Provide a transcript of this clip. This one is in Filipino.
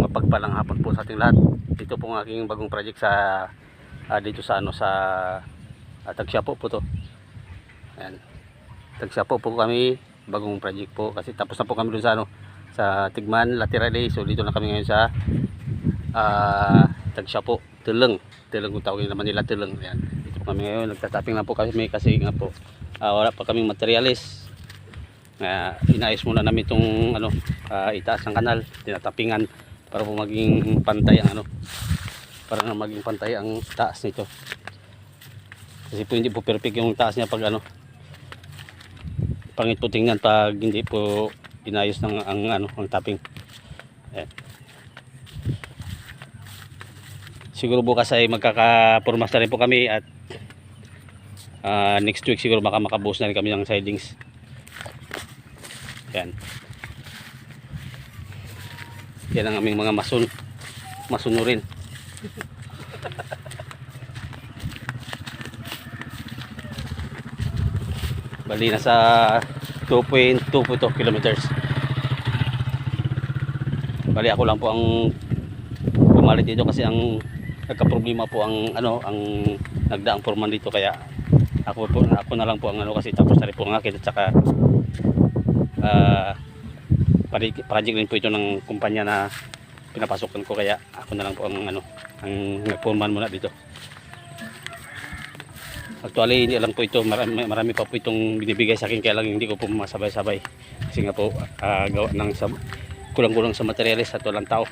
mapagpalang hapon po sa ating lahat. Ito po ang aking bagong project sa dito sa Tagsyapo po to. Ayan. Tagsyapo po kami, bagong project po kasi tapos na po kami dun sa sa Tigman laterally. So dito na kami ngayon sa Tagsyapo, Tuleng kung tawagin naman nila, Tuleng. Ayan. Dito po kami ngayon, nagtatapping lang po kami kasi nga po wala pa kaming materialis. Inayos muna namin itong itaas ng kanal, tinatapingan para po maging pantay ang para na maging pantay ang taas nito. Kasi po hindi po perfect yung taas niya pag pangit po tingnan pag hindi po inayos ng ang tapping. Siguro bukas ay magkakapurmas na rin po kami at next week siguro makabuhos na rin kami ng sidings. Yan ang aming mga masunurin. Bali na sa 2.2 kilometers. Bali ako lang po ang pumalit dito kasi ang nagka-problema po ang nagdaang foreman dito, kaya ako na lang po ang kasi tapos na rin po ang akin, at saka project rin po ito ng kumpanya na pinapasukan ko, kaya ako na lang po ang nag-foreman muna dito. Actually hindi lang po ito, marami pa po itong binibigay sa akin, kaya lang hindi ko po masabay-sabay kasi nga po gawa ng kulang-kulang sa materialis at walang tao.